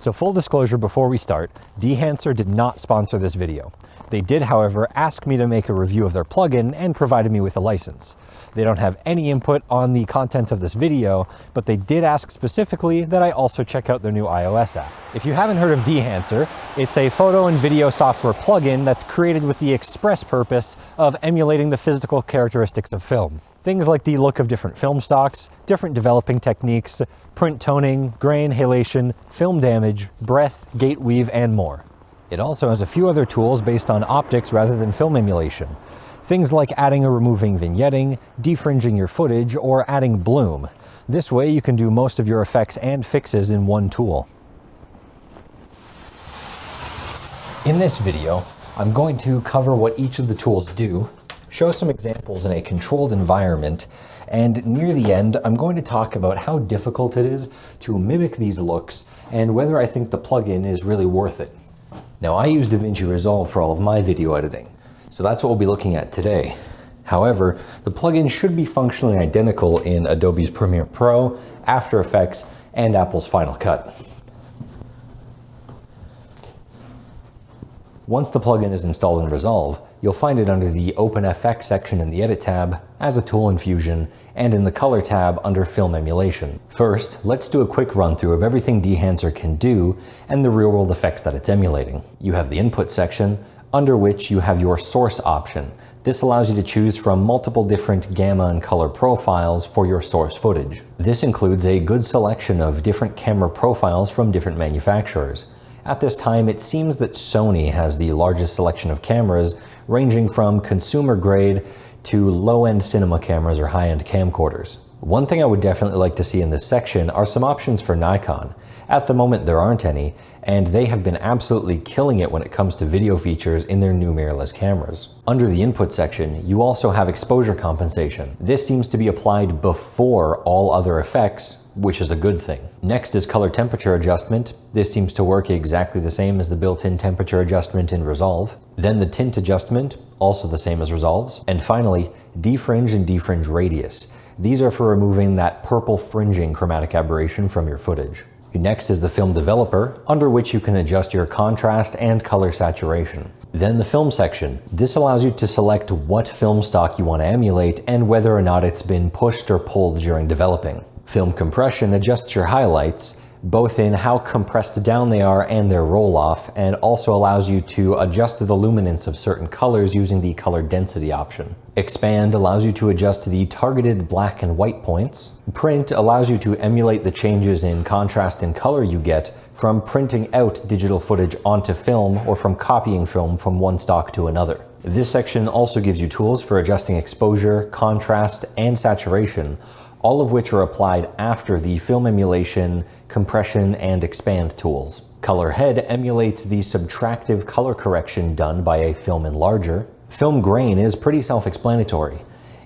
So full disclosure before we start, Dehancer did not sponsor this video. They did, however, ask me to make a review of their plugin and provided me with a license. They don't have any input on the content of this video, but they did ask specifically that I also check out their new iOS app. If you haven't heard of Dehancer, it's a photo and video software plugin that's created with the express purpose of emulating the physical characteristics of film. Things like the look of different film stocks, different developing techniques, print toning, grain, halation, film damage, breath, gate weave, and more. It also has a few other tools based on optics rather than film emulation. Things like adding or removing vignetting, defringing your footage, or adding bloom. This way you can do most of your effects and fixes in one tool. In this video, I'm going to cover what each of the tools do, show some examples in a controlled environment, and near the end, I'm going to talk about how difficult it is to mimic these looks and whether I think the plugin is really worth it. Now, I use DaVinci Resolve for all of my video editing, so that's what we'll be looking at today. However, the plugin should be functionally identical in Adobe's Premiere Pro, After Effects, and Apple's Final Cut. Once the plugin is installed in Resolve, you'll find it under the OpenFX section in the Edit tab, as a tool in Fusion, and in the Color tab under Film Emulation. First, let's do a quick run through of everything Dehancer can do and the real-world effects that it's emulating. You have the Input section, under which you have your Source option. This allows you to choose from multiple different gamma and color profiles for your source footage. This includes a good selection of different camera profiles from different manufacturers. At this time, it seems that Sony has the largest selection of cameras, ranging from consumer grade to low-end cinema cameras or high-end camcorders. One thing I would definitely like to see in this section are some options for Nikon. At the moment, there aren't any, and they have been absolutely killing it when it comes to video features in their new mirrorless cameras. Under the Input section, you also have exposure compensation. This seems to be applied before all other effects, which is a good thing. Next is color temperature adjustment. This seems to work exactly the same as the built-in temperature adjustment in Resolve. Then the tint adjustment, also the same as Resolve's. And finally, defringe and defringe radius. These are for removing that purple fringing chromatic aberration from your footage. Next is the Film Developer, under which you can adjust your contrast and color saturation. Then the Film section. This allows you to select what film stock you want to emulate and whether or not it's been pushed or pulled during developing. Film Compression adjusts your highlights, both in how compressed down they are and their roll-off, and also allows you to adjust the luminance of certain colors using the Color Density option. Expand allows you to adjust the targeted black and white points. Print allows you to emulate the changes in contrast and color you get from printing out digital footage onto film or from copying film from one stock to another. This section also gives you tools for adjusting exposure, contrast, and saturation, all of which are applied after the film emulation, compression, and expand tools. Color Head emulates the subtractive color correction done by a film enlarger. Film Grain is pretty self-explanatory.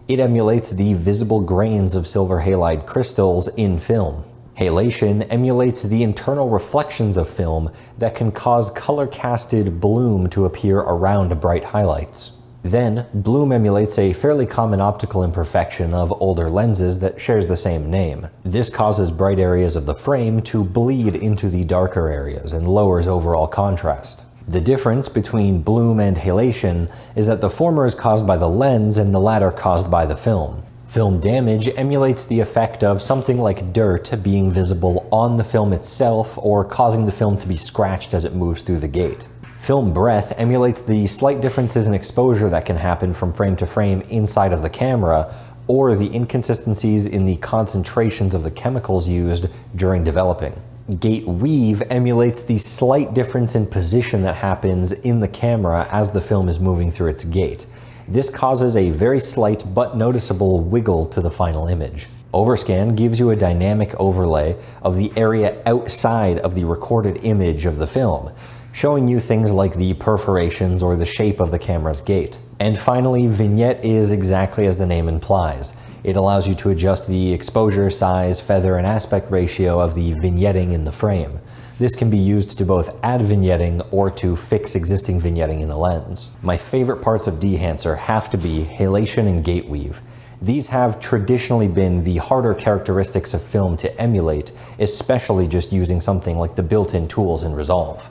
It emulates the visible grains of silver halide crystals in film. Halation emulates the internal reflections of film that can cause color-casted bloom to appear around bright highlights. Then, bloom emulates a fairly common optical imperfection of older lenses that shares the same name. This causes bright areas of the frame to bleed into the darker areas and lowers overall contrast. The difference between bloom and halation is that the former is caused by the lens and the latter caused by the film. Film damage emulates the effect of something like dirt being visible on the film itself or causing the film to be scratched as it moves through the gate. Film breath emulates the slight differences in exposure that can happen from frame to frame inside of the camera, or the inconsistencies in the concentrations of the chemicals used during developing. Gate weave emulates the slight difference in position that happens in the camera as the film is moving through its gate. This causes a very slight but noticeable wiggle to the final image. Overscan gives you a dynamic overlay of the area outside of the recorded image of the film, showing you things like the perforations or the shape of the camera's gate. And finally, Vignette is exactly as the name implies. It allows you to adjust the exposure, size, feather, and aspect ratio of the vignetting in the frame. This can be used to both add vignetting or to fix existing vignetting in a lens. My favorite parts of Dehancer have to be halation and gate weave. These have traditionally been the harder characteristics of film to emulate, especially just using something like the built-in tools in Resolve.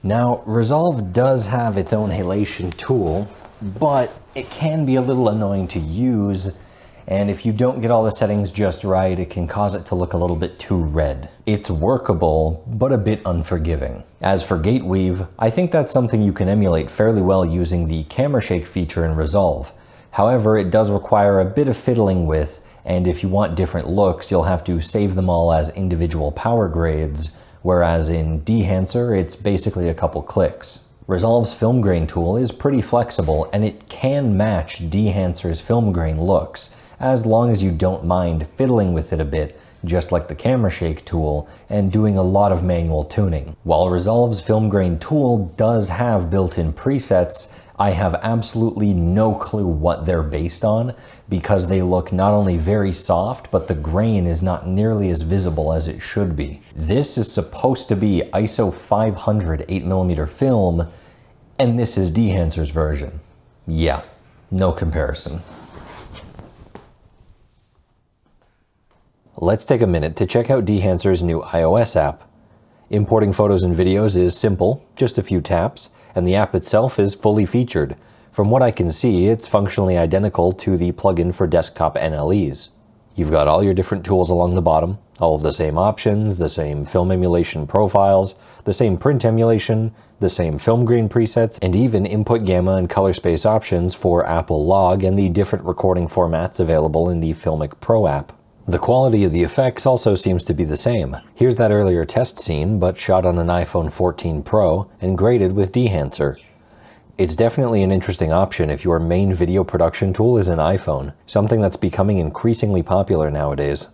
Now, Resolve does have its own halation tool, but it can be a little annoying to use, and if you don't get all the settings just right, it can cause it to look a little bit too red. It's workable, but a bit unforgiving. As for gate weave, I think that's something you can emulate fairly well using the camera shake feature in Resolve. However, it does require a bit of fiddling with, and if you want different looks, you'll have to save them all as individual power grades, whereas in Dehancer, it's basically a couple clicks. Resolve's film grain tool is pretty flexible, and it can match Dehancer's film grain looks, as long as you don't mind fiddling with it a bit, just like the camera shake tool, and doing a lot of manual tuning. While Resolve's film grain tool does have built-in presets, I have absolutely no clue what they're based on, because they look not only very soft, but the grain is not nearly as visible as it should be. This is supposed to be ISO 500 8mm film, and this is Dehancer's version. Yeah, no comparison. Let's take a minute to check out Dehancer's new iOS app. Importing photos and videos is simple, just a few taps, and the app itself is fully featured. From what I can see, it's functionally identical to the plugin for desktop NLEs. You've got all your different tools along the bottom, all of the same options, the same film emulation profiles, the same print emulation, the same film grain presets, and even input gamma and color space options for Apple Log and the different recording formats available in the Filmic Pro app. The quality of the effects also seems to be the same. Here's that earlier test scene, but shot on an iPhone 14 Pro and graded with Dehancer. It's definitely an interesting option if your main video production tool is an iPhone, something that's becoming increasingly popular nowadays.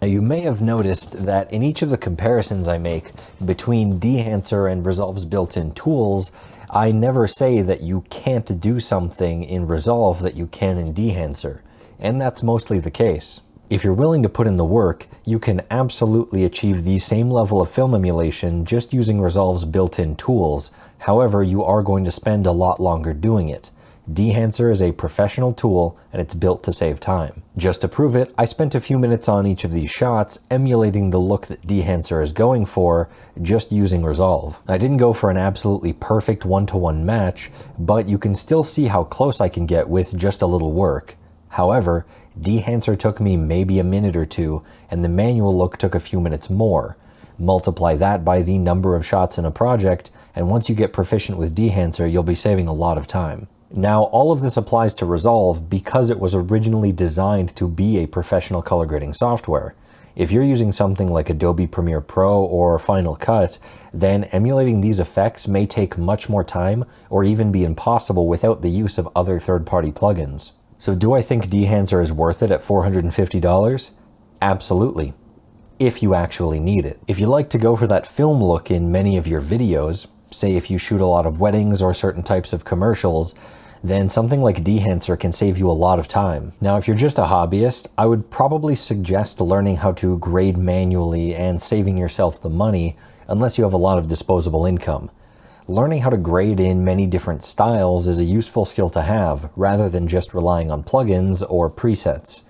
Now, you may have noticed that in each of the comparisons I make between Dehancer and Resolve's built-in tools, I never say that you can't do something in Resolve that you can in Dehancer. And that's mostly the case. If you're willing to put in the work, you can absolutely achieve the same level of film emulation just using Resolve's built-in tools. However, you are going to spend a lot longer doing it. Dehancer is a professional tool, and it's built to save time. Just to prove it, I spent a few minutes on each of these shots emulating the look that Dehancer is going for, just using Resolve. I didn't go for an absolutely perfect one-to-one match, but you can still see how close I can get with just a little work. However, Dehancer took me maybe a minute or two, and the manual look took a few minutes more. Multiply that by the number of shots in a project, and once you get proficient with Dehancer, you'll be saving a lot of time. Now, all of this applies to Resolve because it was originally designed to be a professional color grading software. If you're using something like Adobe Premiere Pro or Final Cut, then emulating these effects may take much more time or even be impossible without the use of other third-party plugins. So do I think Dehancer is worth it at $450? Absolutely, if you actually need it. If you like to go for that film look in many of your videos, say if you shoot a lot of weddings or certain types of commercials, then something like Dehancer can save you a lot of time. Now, if you're just a hobbyist, I would probably suggest learning how to grade manually and saving yourself the money, unless you have a lot of disposable income. Learning how to grade in many different styles is a useful skill to have, rather than just relying on plugins or presets,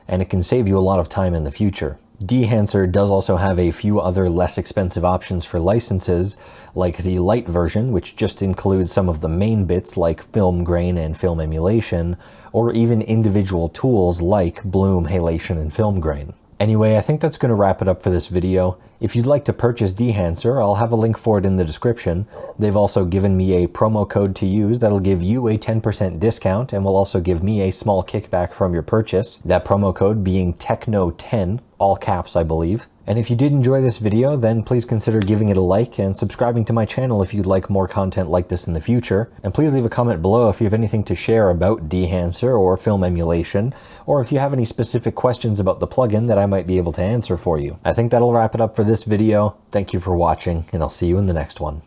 and it can save you a lot of time in the future. Dehancer does also have a few other less expensive options for licenses, like the Lite version, which just includes some of the main bits like film grain and film emulation, or even individual tools like bloom, halation, and film grain. Anyway, I think that's going to wrap it up for this video. If you'd like to purchase Dehancer, I'll have a link for it in the description. They've also given me a promo code to use that'll give you a 10% discount and will also give me a small kickback from your purchase. That promo code being TECHNO10, all caps I believe. And if you did enjoy this video, then please consider giving it a like and subscribing to my channel if you'd like more content like this in the future. And please leave a comment below if you have anything to share about Dehancer or film emulation, or if you have any specific questions about the plugin that I might be able to answer for you. I think that'll wrap it up for this video. Thank you for watching, and I'll see you in the next one.